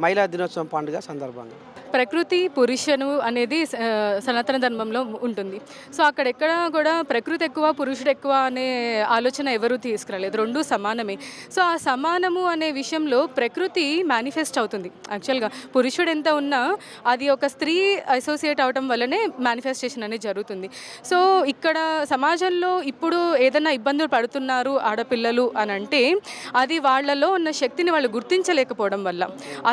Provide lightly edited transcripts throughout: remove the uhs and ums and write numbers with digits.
మహిళా దినోత్సవం పండుగ సందర్భంగా. ప్రకృతి పురుషను అనేది సనాతన ధర్మంలో ఉంటుంది. సో అక్కడెక్కడ కూడా ప్రకృతి ఎక్కువ పురుషుడు ఎక్కువ అనే ఆలోచన ఎవరూ తీసుకురాలేదు, రెండు సమానమే. సో ఆ సమానము అనే విషయంలో ప్రకృతి మేనిఫెస్ట్ అవుతుంది. యాక్చువల్గా పురుషుడు ఎంత ఉన్నా అది ఒక స్త్రీ అసోసియేట్ అవడం వల్లనే మేనిఫెస్టేషన్ అనేది జరుగుతుంది. సో ఇక్కడ సమాజంలో ఇప్పుడు ఏదైనా ఇబ్బందులు పడుతున్నారు ఆడపిల్లలు అని అంటే అది వాళ్ళలో ఉన్న శక్తిని వాళ్ళు గుర్తించలేకపోవడం వల్ల.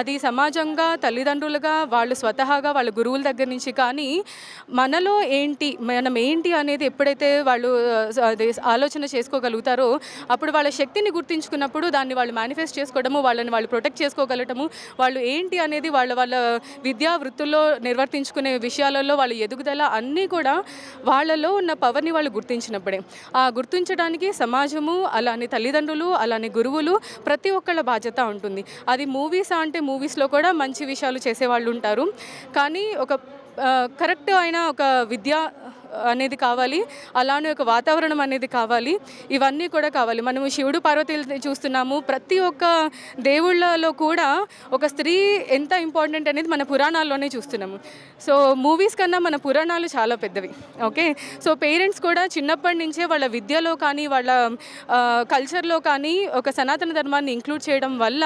అది సమాజంగా తల్లిదండ్రులుగా వాళ్ళు స్వతహాగా వాళ్ళ గురువుల దగ్గర నుంచి కానీ మనలో ఏంటి మనం ఏంటి అనేది ఎప్పుడైతే వాళ్ళు ఆలోచన చేసుకోగలుగుతారో అప్పుడు వాళ్ళ శక్తిని గుర్తించుకున్నప్పుడు దాన్ని వాళ్ళు మేనిఫెస్ట్ చేసుకోవడము, వాళ్ళని వాళ్ళు ప్రొటెక్ట్ చేసుకోగలటము, వాళ్ళు ఏంటి అనేది వాళ్ళ విద్యా వృత్తుల్లో నిర్వర్తించుకునే విషయాలలో వాళ్ళ ఎదుగుదల అన్నీ కూడా వాళ్ళలో ఉన్న పవర్ని వాళ్ళు గుర్తించినప్పుడే. ఆ గుర్తించడానికి సమాజము, అలానే తల్లిదండ్రులు, అలానే గురువులు ప్రతి ఒక్కళ్ళ బాధ్యత ఉంటుంది. అది మూవీస్ అంటే మూవీస్లో కూడా మంచి విషయాలు చేసేవాళ్ళు ఉంటారు, కానీ ఒక కరెక్ట్ అయిన ఒక విద్య అనేది కావాలి, అలానే ఒక వాతావరణం అనేది కావాలి, ఇవన్నీ కూడా కావాలి. మనము శివుడు పార్వతీలు చూస్తున్నాము, ప్రతి ఒక్క దేవుళ్ళలో కూడా ఒక స్త్రీ ఎంత ఇంపార్టెంట్ అనేది మన పురాణాల్లోనే చూస్తున్నాము. సో మూవీస్ కన్నా మన పురాణాలు చాలా పెద్దవి. ఓకే, సో పేరెంట్స్ కూడా చిన్నప్పటి నుంచే వాళ్ళ విద్యలో కానీ వాళ్ళ కల్చర్లో కానీ ఒక సనాతన ధర్మాన్ని ఇంక్లూడ్ చేయడం వల్ల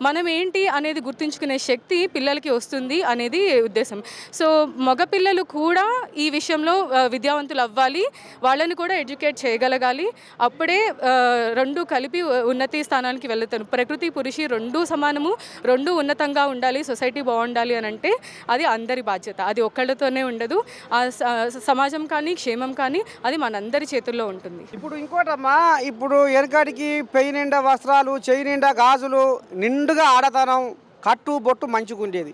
మనం ఏంటి అనేది గుర్తుంచుకునే శక్తి పిల్లలకి వస్తుంది అనేది ఉద్దేశం. సో మగపిల్లలు కూడా ఈ విషయంలో విద్యావంతులు అవ్వాలి, వాళ్ళని కూడా ఎడ్యుకేట్ చేయగలగాలి. అప్పుడే రెండు కలిపి ఉన్నతి స్థానానికి వెళ్తారు. ప్రకృతి పురుషి రెండు సమానము, రెండు ఉన్నతంగా ఉండాలి, సొసైటీ బాగుండాలి అని అంటే అది అందరి బాధ్యత. అది ఒక్కళ్ళతోనే ఉండదు. ఆ సమాజం కానీ క్షేమం కానీ అది మనందరి చేతుల్లో ఉంటుంది. ఇప్పుడు ఇంకోటమ్మా, ఇప్పుడు వెనకాడికి పెయి నిండా వస్త్రాలు, చేయి నిండా గాజులు, నిండుగా ఆడతనం, కట్టు బొట్టు మంచిగా ఉండేది.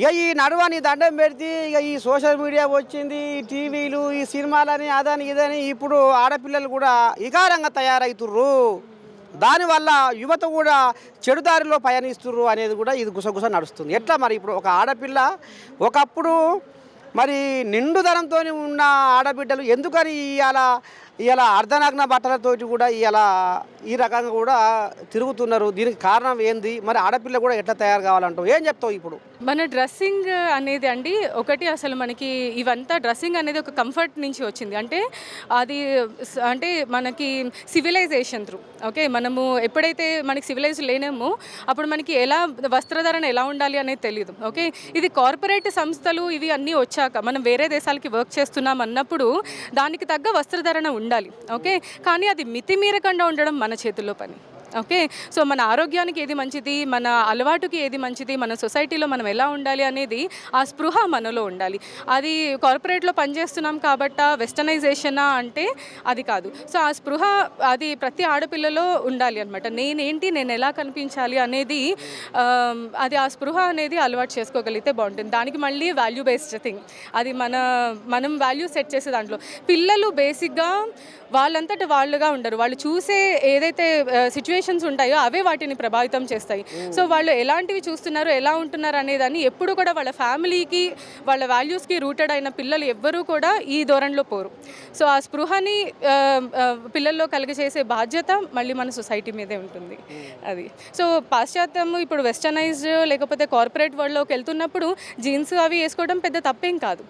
ఇక ఈ నడువని దండం పెడితే ఇక ఈ సోషల్ మీడియా వచ్చింది, ఈ టీవీలు, ఈ సినిమాలని, అదని ఇదని ఇప్పుడు ఆడపిల్లలు కూడా వికారంగా తయారవుతుర్రు. దానివల్ల యువత కూడా చెడుదారిలో పయనిస్తుర్రు అనేది కూడా ఇది గుసగుస నడుస్తుంది. ఎట్లా మరి ఇప్పుడు ఒక ఆడపిల్ల ఒకప్పుడు మరి నిండుదనంతో ఉన్న ఆడబిడ్డలు ఎందుకని ఇలా అర్ధనగ్న బట్టలతోటి కూడా ఈ రకంగా కూడా తిరుగుతున్నారు? దీనికి కారణం ఏంది? మరి ఆడపిల్ల కూడా ఎట్లా తయారు కావాలంటావు, ఏం చెప్తావు? ఇప్పుడు మన డ్రెస్సింగ్ అనేది అండి ఒకటి, అసలు మనకి ఇవంతా డ్రెస్సింగ్ అనేది ఒక కంఫర్ట్ నుంచి వచ్చింది. అంటే మనకి సివిలైజేషన్ త్రూ. ఓకే, మనము ఎప్పుడైతే మనకి సివిలైజ్ లేనేమో అప్పుడు మనకి వస్త్రధారణ ఎలా ఉండాలి అనేది తెలియదు. ఓకే, ఇది కార్పొరేట్ సంస్థలు ఇవి అన్నీ వచ్చాక మనం వేరే దేశాలకి వర్క్ చేస్తున్నాం అన్నప్పుడు దానికి తగ్గ వస్త్రధారణ ఉండాలి. ఓకే, కానీ అది మితిమీరకుండా ఉండడం మన చేతుల్లో పని. ఓకే, సో మన ఆరోగ్యానికి ఏది మంచిది, మన అలవాటుకి ఏది మంచిది, మన సొసైటీలో మనం ఎలా ఉండాలి అనేది ఆ స్పృహ మనలో ఉండాలి. అది కార్పొరేట్లో పనిచేస్తున్నాం కాబట్టి వెస్టర్నైజేషనా అంటే అది కాదు. సో ఆ స్పృహ అది ప్రతి ఆడపిల్లలో ఉండాలి అనమాట. నేను ఎలా కనిపించాలి అనేది అది ఆ స్పృహ అనేది అలవాటు చేసుకోగలిగితే బాగుంటుంది. దానికి మళ్ళీ వాల్యూ బేస్డ్ థింగ్, అది మనం వాల్యూ సెట్ చేసే దాంట్లో పిల్లలు బేసిక్గా వాళ్ళంతట వాళ్ళుగా ఉండరు. వాళ్ళు చూసే ఏదైతే సిచ్యువేషన్స్ ఉంటాయో అవే వాటిని ప్రభావితం చేస్తాయి. సో వాళ్ళు ఎలాంటివి చూస్తున్నారు, ఎలా ఉంటున్నారు అనేదాన్ని ఎప్పుడు కూడా వాళ్ళ ఫ్యామిలీకి, వాళ్ళ వాల్యూస్కి రూటెడ్ అయిన పిల్లలు ఎవ్వరూ కూడా ఈ ధోరణిలో పోరు. సో ఆ స్పృహని పిల్లల్లో కలిగజేసే బాధ్యత మళ్ళీ మన సొసైటీ మీదే ఉంటుంది. అది సో పాశ్చాత్యం ఇప్పుడు వెస్టర్నైజ్డ్ లేకపోతే కార్పొరేట్ వరల్డ్లోకి వెళ్తున్నప్పుడు జీన్స్ అవి వేసుకోవడం పెద్ద తప్పేం కాదు,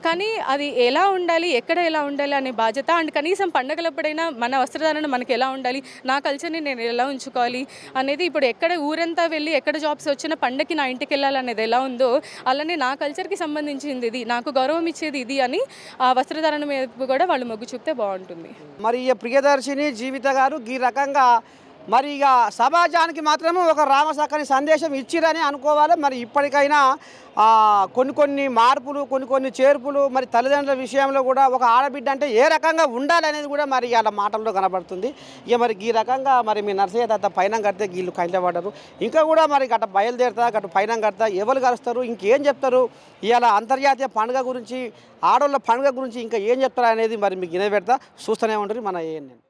కానీ అది ఎలా ఉండాలి, ఎక్కడ ఎలా ఉండాలి అనే బాధ్యత, అండ్ కనీసం పండగలప్పుడైనా మన వస్త్రధారణ మనకి ఎలా ఉండాలి, నా కల్చర్ని నేను ఎలా ఉంచుకోవాలి అనేది, ఇప్పుడు ఎక్కడ ఊరంతా వెళ్ళి ఎక్కడ జాబ్స్ వచ్చినా పండగకి నా ఇంటికి వెళ్ళాలనేది ఎలా ఉందో అలానే నా కల్చర్కి సంబంధించింది ఇది, నాకు గౌరవం ఇచ్చేది ఇది అని ఆ వస్త్రధారణ మీద కూడా వాళ్ళు మొగ్గు చూపితే బాగుంటుంది. మరి ఇక ప్రియదర్శిని జీవిత గారు ఈ రకంగా మరి ఇక సమాజానికి మాత్రమే ఒక రామసక్కని సందేశం ఇచ్చిరని అనుకోవాలి. మరి ఇప్పటికైనా కొన్ని మార్పులు, కొన్ని చేర్పులు మరి తల్లిదండ్రుల విషయంలో కూడా ఒక ఆడబిడ్డ అంటే ఏ రకంగా ఉండాలనేది కూడా మరి వాళ్ళ మాటల్లో కనబడుతుంది. ఇక మరి ఈ రకంగా మరి మీ నర్సయ్య తాత పైన కడితే వీళ్ళు కంటపడ్డారు, ఇంకా కూడా మరి గట్ట బయలుదేరుతా గట్ట పైన కడతా ఎవరు కలుస్తారు, ఇంకేం చెప్తారు, ఇవాళ అంతర్జాతీయ పండుగ గురించి, ఆడోళ్ళ పండుగ గురించి ఇంకా ఏం చెప్తారు అనేది మరి మీకు వినబెడతా. చూస్తూనే ఉంటారు మన ఏఎన్ఎన్.